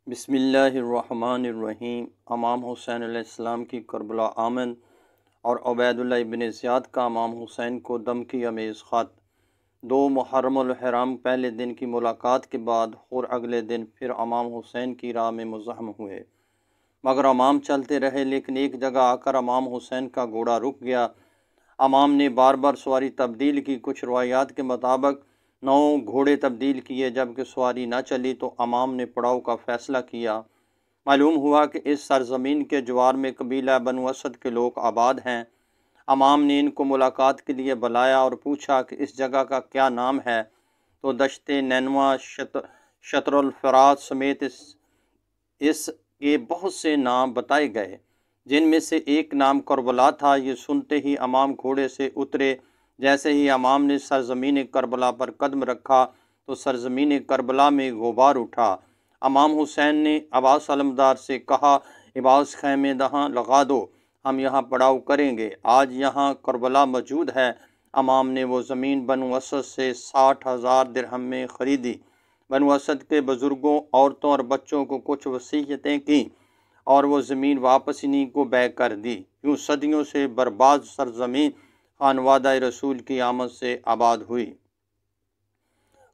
بسم اللہ الرحمن الرحیم۔ امام حسین علیہ السلام کی کربلا آمد اور عبید اللہ ابن زیاد کا امام حسین کو دھمکی امیز خط۔ 2 محرم الحرام پہلے دن کی ملاقات کے بعد اور اگلے دن پھر امام حسین کی راہ میں مزاحم ہوئے، مگر امام چلتے رہے، لیکن ایک جگہ آ کر امام حسین کا گھوڑا رک گیا۔ امام نے بار بار سواری تبدیل کی۔ کچھ روایات کے مطابق 9 گھوڑے تبدیل کیے، جبکہ سواری نہ چلی تو امام نے پڑاؤ کا فیصلہ کیا۔ معلوم ہوا کہ اس سرزمین کے جوار میں قبیلہ بنو اسد کے لوگ آباد ہیں۔ امام نے ان کو ملاقات کے لیے بلایا اور پوچھا کہ اس جگہ کا کیا نام ہے، تو دشت نینوا، شطر الفرات سمیت اس کے بہت سے نام بتائے گئے، جن میں سے ایک نام کربلا تھا۔ یہ سنتے ہی امام گھوڑے سے اترے۔ جیسے ہی امام نے سرزمین کربلا پر قدم رکھا تو سرزمین کربلا میں غبار اٹھا۔ امام حسین نے عباس علمدار سے کہا، عباس خیمے دہاں لگا دو، ہم یہاں پڑاؤ کریں گے، آج یہاں کربلا موجود ہے۔ امام نے وہ زمین بنو اسد سے 60,000 درہم میں خریدی۔ بنو اسد کے بزرگوں، عورتوں اور بچوں کو کچھ وصیتیں کیں اور وہ زمین واپس انہی کو بیع کر دی۔ یوں صدیوں سے برباد سرزمین خانوادہ رسول کی آمد سے آباد ہوئی۔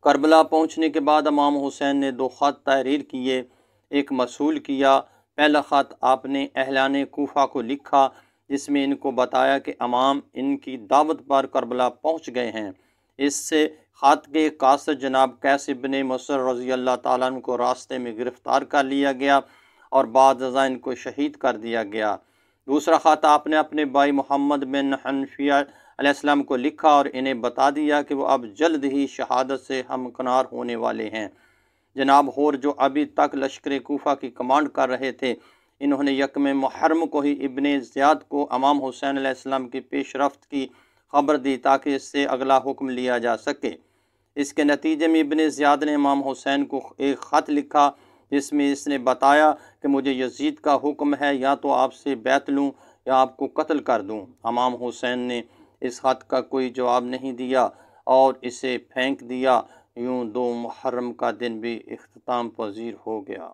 کربلا پہنچنے کے بعد امام حسین نے 2 خط تحریر کیے، ایک موصول کیا۔ پہلا خط آپ نے اہلان کوفہ کو لکھا، جس میں ان کو بتایا کہ امام ان کی دعوت پر کربلا پہنچ گئے ہیں۔ اس سے خط کے قاصد جناب قیس بن مصر رضی اللہ تعالیٰ عنہ کو راستے میں گرفتار کر لیا گیا اور بعد ازاں ان کو شہید کر دیا گیا۔ دوسرا خط آپ نے اپنے بھائی محمد بن حنفیہ علیہ السلام کو لکھا اور انہیں بتا دیا کہ وہ اب جلد ہی شہادت سے ہمکنار ہونے والے ہیں۔ جناب ہور، جو ابھی تک لشکر کوفہ کی کمانڈ کر رہے تھے، انہوں نے یکم محرم کو ہی ابن زیاد کو امام حسین علیہ السلام کی پیش رفت کی خبر دی تاکہ اس سے اگلا حکم لیا جا سکے۔ اس کے نتیجے میں ابن زیاد نے امام حسین کو ایک خط لکھا، جس میں اس نے بتایا کہ مجھے یزید کا حکم ہے، یا تو آپ سے بیعت لوں یا آپ کو قتل کر دوں۔ امام حسین نے اس خط کا کوئی جواب نہیں دیا اور اسے پھینک دیا۔ یوں 2 محرم کا دن بھی اختتام پذیر ہو گیا۔